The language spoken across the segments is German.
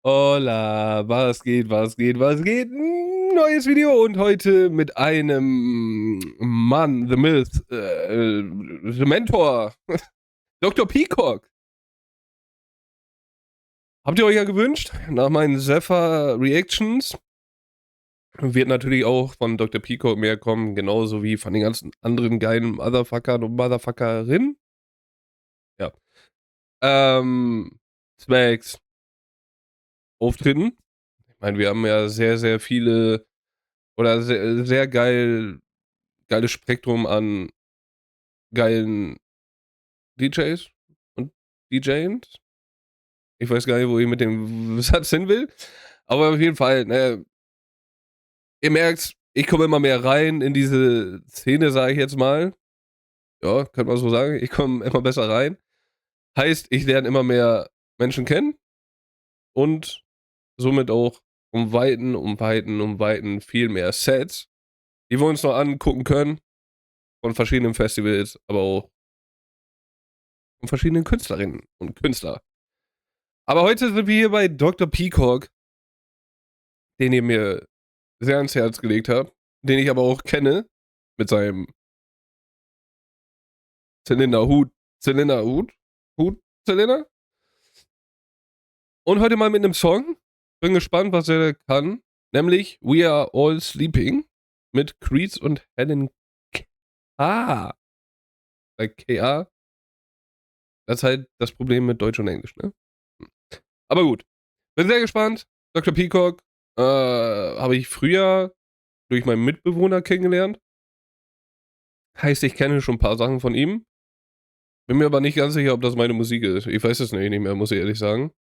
Hola, was geht, was geht, was geht? Neues Video und heute mit einem Mann, The Myth, The Mentor, Dr. Peacock. Habt ihr euch ja gewünscht, nach meinen Zephyr Reactions. Wird natürlich auch von Dr. Peacock mehr kommen, genauso wie von den ganzen anderen geilen Motherfuckern und Motherfuckerinnen. Ja. Zwecks Auftritten. Ich meine, wir haben ja sehr, sehr viele oder sehr, sehr geiles Spektrum an geilen DJs und DJs. Ich weiß gar nicht, wo ich mit dem Satz hin will. Aber auf jeden Fall, ne, ihr merkt, ich komme immer mehr rein in diese Szene, sage ich jetzt mal. Ja, könnte man so sagen. Ich komme immer besser rein. Heißt, ich lerne immer mehr Menschen kennen und somit auch um Weiten viel mehr Sets, die wir uns noch angucken können von verschiedenen Festivals, aber auch von verschiedenen Künstlerinnen und Künstlern. Aber heute sind wir hier bei Dr. Peacock, den ihr mir sehr ans Herz gelegt habt, den ich aber auch kenne, mit seinem Zylinder. Und heute mal mit einem Song. Bin gespannt, was er kann. Nämlich We Are All Sleeping mit Creeds und Helen K. K.A. Das ist halt das Problem mit Deutsch und Englisch, ne? Aber gut. Bin sehr gespannt. Dr. Peacock habe ich früher durch meinen Mitbewohner kennengelernt. Heißt, ich kenne schon ein paar Sachen von ihm. Bin mir aber nicht ganz sicher, ob das meine Musik ist. Ich weiß es nicht mehr, muss ich ehrlich sagen.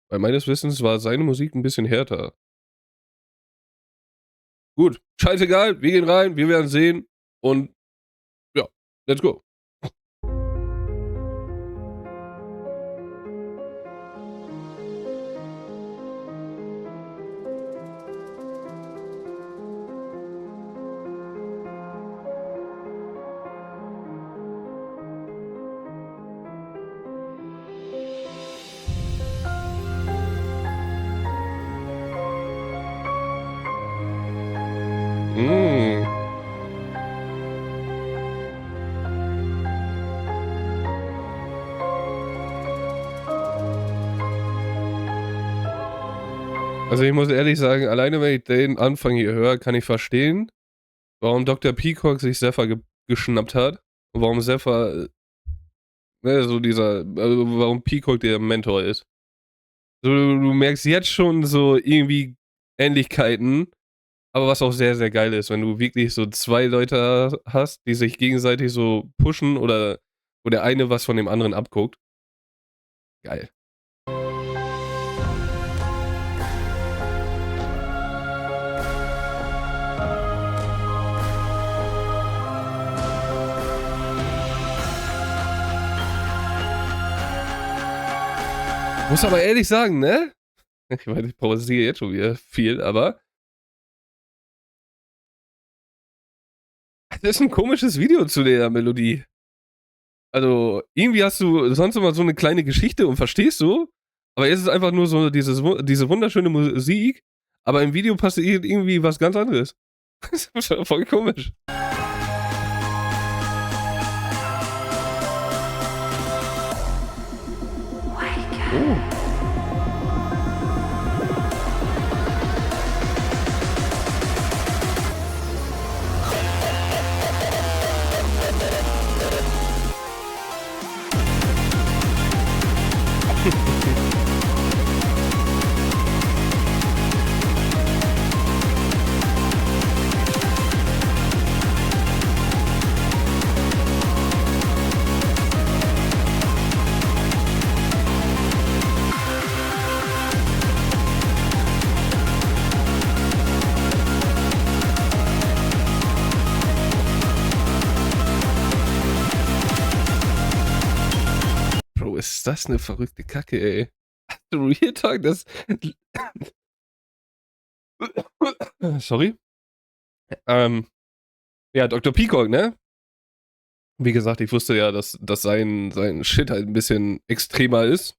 Weil meines Wissens war seine Musik ein bisschen härter. Gut, scheißegal, wir gehen rein, wir werden sehen. Und ja, let's go. Mm. Also ich muss ehrlich sagen, alleine wenn ich den Anfang hier höre, kann ich verstehen, warum Dr. Peacock sich Zephyr geschnappt hat. Und warum Zephyr, ne, so warum Peacock der Mentor ist. So, du merkst jetzt schon so irgendwie Ähnlichkeiten, aber was auch sehr, sehr geil ist, wenn du wirklich so zwei Leute hast, die sich gegenseitig so pushen oder wo der eine was von dem anderen abguckt. Geil. Muss aber ehrlich sagen, ne? Ich meine, ich pausiere jetzt schon wieder viel, aber das ist ein komisches Video zu der Melodie. Also, irgendwie hast du sonst immer so eine kleine Geschichte und verstehst du, aber jetzt ist es einfach nur so diese wunderschöne Musik, aber im Video passiert irgendwie was ganz anderes. Das ist voll komisch. Oh. Bro, ist das eine verrückte Kacke, ey. Real Talk, das. Sorry. Ja, Dr. Peacock, ne? Wie gesagt, ich wusste ja, dass sein Shit halt ein bisschen extremer ist.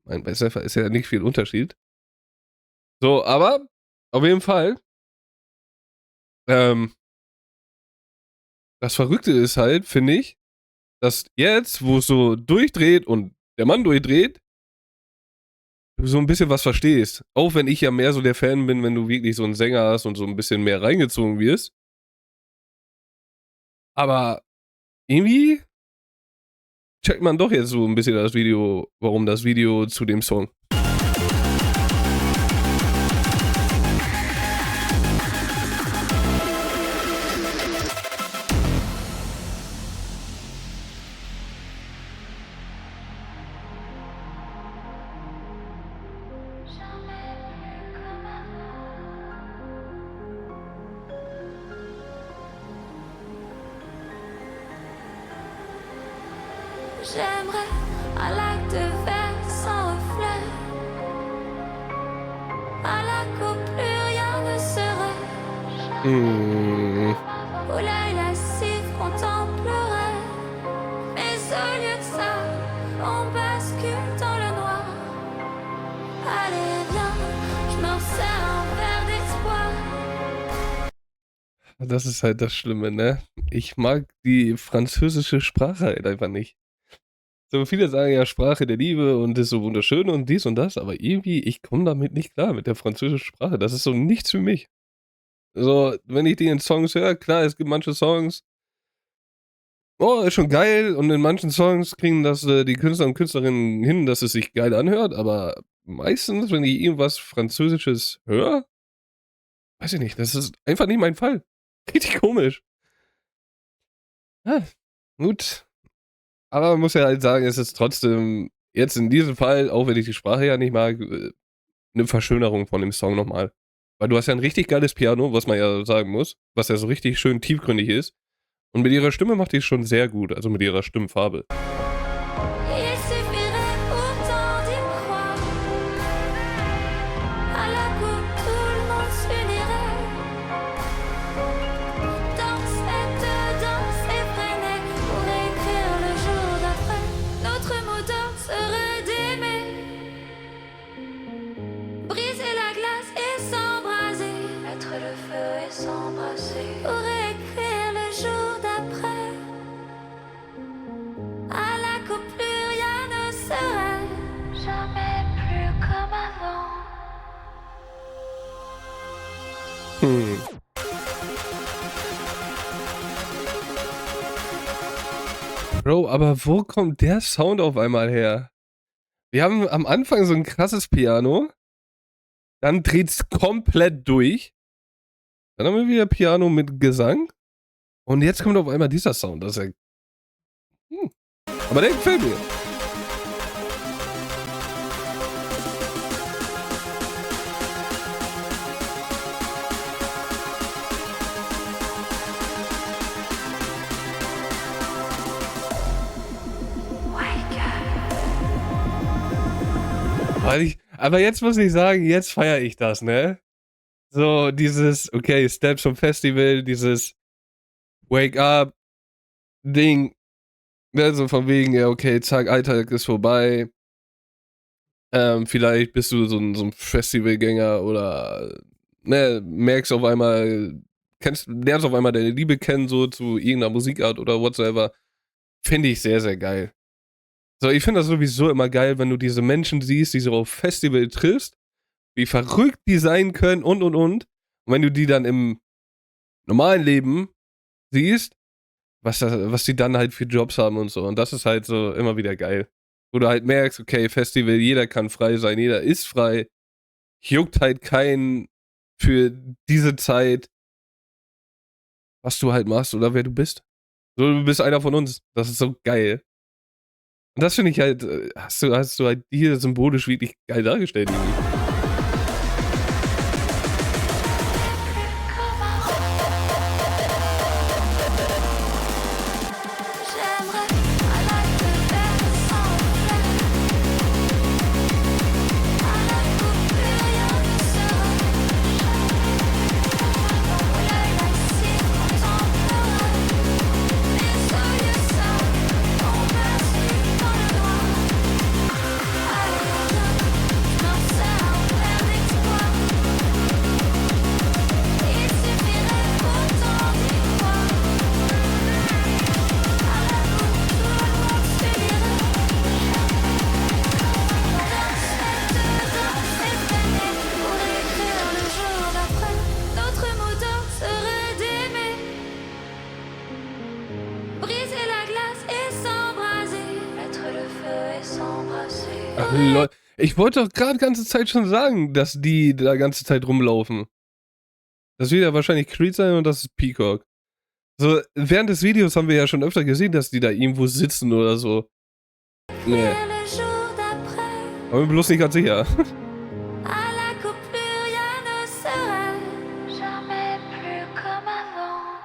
Mein, bei Cypher ist ja nicht viel Unterschied. So, aber auf jeden Fall, ähm, das Verrückte ist halt, finde ich, dass jetzt, wo es so durchdreht und der Mann durchdreht, du so ein bisschen was verstehst. Auch wenn ich ja mehr so der Fan bin, wenn du wirklich so einen Sänger hast und so ein bisschen mehr reingezogen wirst. Aber irgendwie checkt man doch jetzt so ein bisschen das Video, warum das Video zu dem Song. J'aimerais un lac de verre sans reflet, un lac où plus rien ne serait, où l'œil lascif contemplerait, mais au lieu de ça, on bascule dans le noir. Allez viens, je me resserre un verre d'espoir. Das ist halt das Schlimme, ne? Ich mag die französische Sprache halt einfach nicht. So viele sagen ja Sprache der Liebe und ist so wunderschön und dies und das, aber irgendwie, ich komme damit nicht klar mit der französischen Sprache. Das ist so nichts für mich. So, wenn ich die in Songs höre, klar, es gibt manche Songs, oh, ist schon geil und in manchen Songs kriegen das die Künstler und Künstlerinnen hin, dass es sich geil anhört, aber meistens, wenn ich irgendwas Französisches höre, weiß ich nicht, das ist einfach nicht mein Fall. Richtig komisch. Ah, gut. Aber man muss ja halt sagen, es ist trotzdem jetzt in diesem Fall, auch wenn ich die Sprache ja nicht mag, 'ne Verschönerung von dem Song nochmal. Weil du hast ja ein richtig geiles Piano, was man ja sagen muss, was ja so richtig schön tiefgründig ist. Und mit ihrer Stimme macht die es schon sehr gut, also mit ihrer Stimmfarbe. Il suffirait pourtant d'y croire, un lac où tout le monde s'unirait, dans cette danse effrénée, pour écrire le jour d'après. Notre mot d'ordre serait d'aimer, briser la glace et s'embraser, mettre le feu et s'embrasser, pour écrire le jour d'après. Un lac où plus rien ne serait, jamais plus comme avant. Bro, aber wo kommt der Sound auf einmal her? Wir haben am Anfang so ein krasses Piano, dann dreht's komplett durch, dann haben wir wieder Piano mit Gesang und jetzt kommt auf einmal dieser Sound. Das ist ja aber der gefällt mir. Aber jetzt muss ich sagen, jetzt feiere ich das, ne? So dieses, okay, Steps vom Festival, dieses Wake Up Ding, ne, so von wegen, ja, okay, zack, Alltag ist vorbei. Vielleicht bist du so ein Festivalgänger oder ne, merkst auf einmal, lernst auf einmal deine Liebe kennen, so zu irgendeiner Musikart oder whatsoever. Finde ich sehr, sehr geil. So, ich finde das sowieso immer geil, wenn du diese Menschen siehst, die so auf Festival triffst, wie verrückt die sein können und. Und wenn du die dann im normalen Leben siehst, was die dann halt für Jobs haben und so. Und das ist halt so immer wieder geil. Wo du halt merkst, okay, Festival, jeder kann frei sein, jeder ist frei. Juckt halt keinen für diese Zeit, was du halt machst oder wer du bist. So, du bist einer von uns. Das ist so geil. Und das finde ich halt, hast du halt hier symbolisch wirklich geil dargestellt. Irgendwie. J'aimerais un lac de verre sans reflet, un lac où plus rien ne serait, où l'œil lascif contemplerait, mais au lieu de ça, on bascule dans le noir. Allez viens, Ich wollte doch gerade ganze Zeit schon sagen, dass die da ganze Zeit rumlaufen. Das wird ja wahrscheinlich Creed sein und das ist Peacock. So, während des Videos haben wir ja schon öfter gesehen, dass die da irgendwo sitzen oder so. Nee. Et le jour d'après, Aber bin bloß nicht ganz sicher. à la coupe, plus rien ne serait jamais plus comme avant.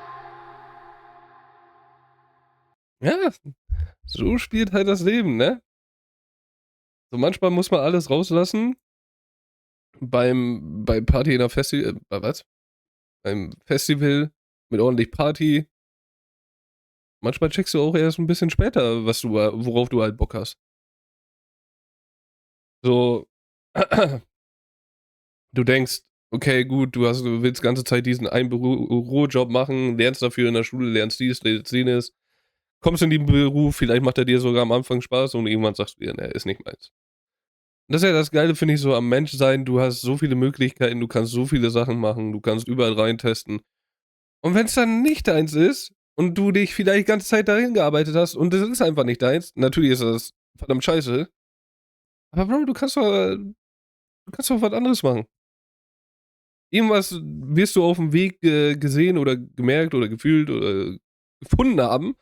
Ja, so spielt halt das Leben, ne? So manchmal muss man alles rauslassen. Bei Party in der Festival, bei was? Beim Festival mit ordentlich Party. Manchmal checkst du auch erst ein bisschen später, worauf du halt Bock hast. So, du denkst, okay, gut, du willst ganze Zeit diesen einen Bürojob machen, lernst dafür in der Schule, lernst dies, lernst jenes, kommst in den Beruf, vielleicht macht er dir sogar am Anfang Spaß und irgendwann sagst du dir, ne, ist nicht meins. Und das ist ja das Geile, finde ich, so am Menschsein. Du hast so viele Möglichkeiten, du kannst so viele Sachen machen, du kannst überall reintesten. Und wenn es dann nicht deins ist und du dich vielleicht die ganze Zeit dahin gearbeitet hast und das ist einfach nicht deins, natürlich ist das verdammt scheiße. Aber Bro, du kannst doch was anderes machen. Irgendwas wirst du auf dem Weg gesehen oder gemerkt oder gefühlt oder gefunden haben,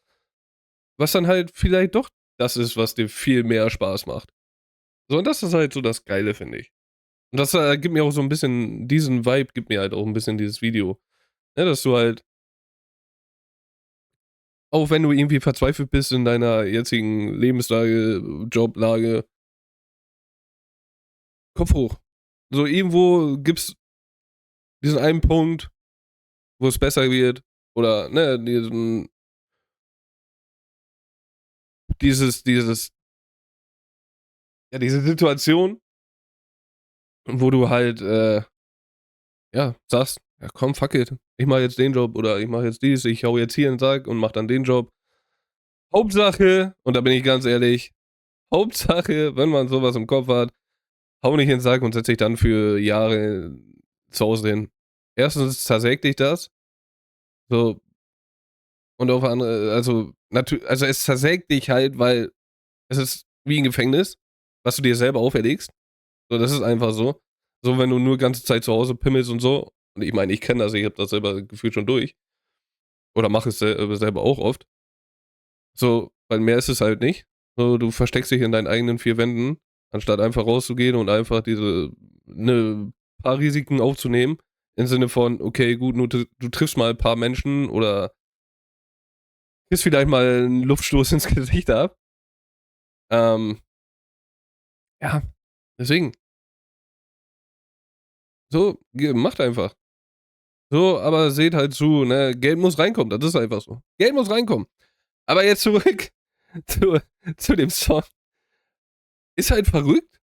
was dann halt vielleicht doch das ist, was dir viel mehr Spaß macht. So, und das ist halt so das Geile, finde ich. Und das gibt mir auch so ein bisschen, diesen Vibe gibt mir halt auch ein bisschen dieses Video. Ne, dass du halt, auch wenn du irgendwie verzweifelt bist in deiner jetzigen Lebenslage, Joblage, Kopf hoch. So irgendwo gibt's diesen einen Punkt, wo es besser wird. Oder, ne, dieses, ja, diese Situation, wo du halt, ja, sagst, ja komm, fuck it. Ich mache jetzt den Job oder ich mache jetzt dies, ich hau jetzt hier in den Sack und mach dann den Job. Hauptsache, und da bin ich ganz ehrlich, Hauptsache, wenn man sowas im Kopf hat, hau nicht in den Sack und setz dich dann für Jahre zu Hause hin. Erstens zersägt dich das, so, und auf andere, also es zersägt dich halt, weil es ist wie ein Gefängnis, was du dir selber auferlegst. So, das ist einfach so. So, wenn du nur ganze Zeit zu Hause pimmelst und so. Und ich meine, ich kenne das, ich habe das selber gefühlt schon durch. Oder mache es selber auch oft. So, weil mehr ist es halt nicht. So, du versteckst dich in deinen eigenen vier Wänden, anstatt einfach rauszugehen und einfach diese, ne, paar Risiken aufzunehmen. Im Sinne von, okay, gut, du triffst mal ein paar Menschen oder kriegst vielleicht mal einen Luftstoß ins Gesicht ab. Ähm, ja, deswegen. So, macht einfach. So, aber seht halt zu, ne, Geld muss reinkommen, das ist einfach so. Geld muss reinkommen. Aber jetzt zurück zu, zu dem Song. Ist halt verrückt,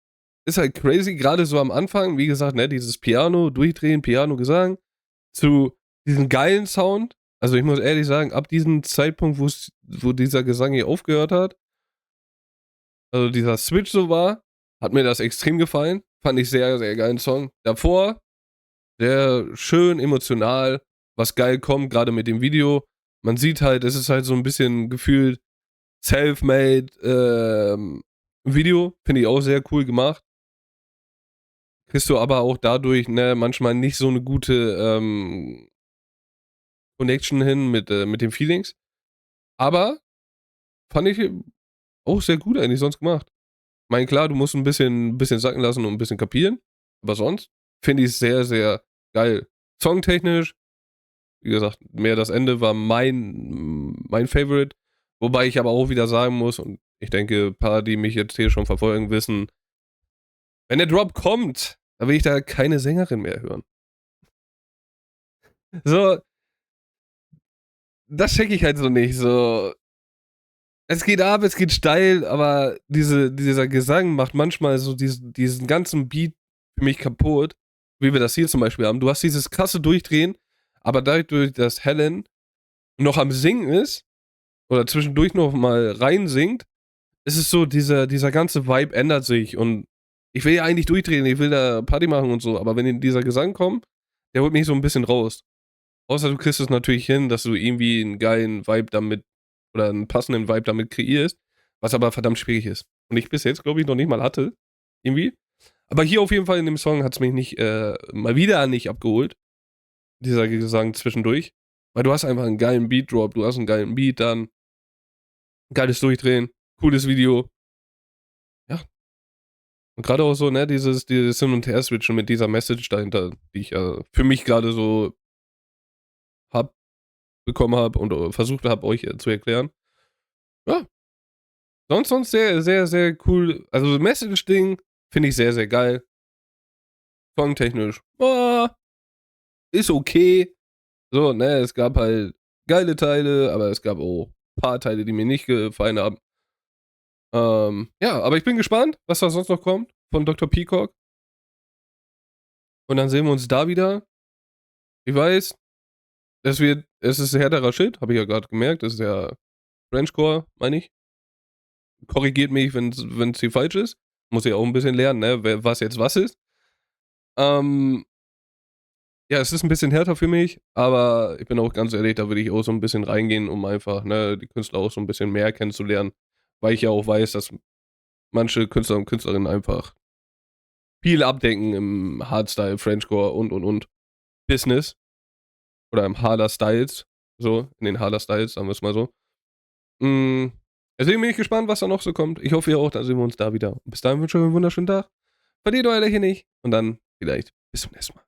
ist halt crazy, gerade so am Anfang, wie gesagt, ne, dieses Piano, Durchdrehen, Piano-Gesang, zu diesem geilen Sound. Also ich muss ehrlich sagen, ab diesem Zeitpunkt, wo dieser Gesang hier aufgehört hat, also dieser Switch so war, hat mir das extrem gefallen. Fand ich sehr, sehr geilen Song. Davor, sehr schön, emotional, was geil kommt, gerade mit dem Video. Man sieht halt, es ist halt so ein bisschen gefühlt self-made Video. Finde ich auch sehr cool gemacht. Kriegst du aber auch dadurch, ne, manchmal nicht so eine gute Connection hin mit den Feelings. Aber fand ich auch sehr gut eigentlich sonst gemacht. Ich meine, klar, du musst ein bisschen sacken lassen und ein bisschen kapieren. Aber sonst finde ich es sehr, sehr geil. Songtechnisch, wie gesagt, mehr das Ende war mein Favorite. Wobei ich aber auch wieder sagen muss, und ich denke, ein paar, die mich jetzt hier schon verfolgen, wissen, wenn der Drop kommt, dann will ich da keine Sängerin mehr hören. So, das check ich halt so nicht. So, es geht ab, es geht steil, aber dieser Gesang macht manchmal so diesen ganzen Beat für mich kaputt, wie wir das hier zum Beispiel haben. Du hast dieses krasse Durchdrehen, aber dadurch, dass Helen noch am Singen ist oder zwischendurch noch mal rein singt, ist es so, dieser ganze Vibe ändert sich und ich will ja eigentlich durchdrehen, ich will da Party machen und so, aber wenn dieser Gesang kommt, der holt mich so ein bisschen raus. Außer du kriegst es natürlich hin, dass du irgendwie einen geilen Vibe damit oder einen passenden Vibe damit kreierst, was aber verdammt schwierig ist. Und ich bis jetzt, glaube ich, noch nicht mal hatte. irgendwie. Aber hier auf jeden Fall in dem Song hat es mich nicht, mal wieder nicht abgeholt. Dieser Gesang zwischendurch. Weil du hast einfach einen geilen Beat-Drop, du hast einen geilen Beat dann, geiles Durchdrehen, cooles Video. Ja. Und gerade auch so, ne, dieses Hin- und Her-Switchen mit dieser Message dahinter, die ich ja für mich gerade so hab, bekommen habe und versucht habe, euch zu erklären. Ja, sonst sehr, sehr, sehr cool. Also, Message-Ding finde ich sehr, sehr geil. Songtechnisch, ist okay. So, ne, es gab halt geile Teile, aber es gab auch ein paar Teile, die mir nicht gefallen haben. Ja, aber ich bin gespannt, was da sonst noch kommt von Dr. Peacock. Und dann sehen wir uns da wieder. Ich weiß, es ist härterer Shit, habe ich ja gerade gemerkt. Das ist ja Frenchcore, meine ich. Korrigiert mich, wenn es hier falsch ist. Muss ich auch ein bisschen lernen, ne, was jetzt was ist. Ähm, ja, es ist ein bisschen härter für mich, aber ich bin auch ganz ehrlich, da würde ich auch so ein bisschen reingehen, um einfach, ne, die Künstler auch so ein bisschen mehr kennenzulernen, weil ich ja auch weiß, dass manche Künstler und Künstlerinnen einfach viel abdecken im Hardstyle, Frenchcore und Business oder im Harder Styles, so, in den Harder Styles, sagen wir es mal so. Hm, deswegen bin ich gespannt, was da noch so kommt. Ich hoffe, ihr auch, dann sehen wir uns da wieder. Bis dahin wünsche ich euch einen wunderschönen Tag. Verliert euer Lächeln nicht und dann vielleicht bis zum nächsten Mal.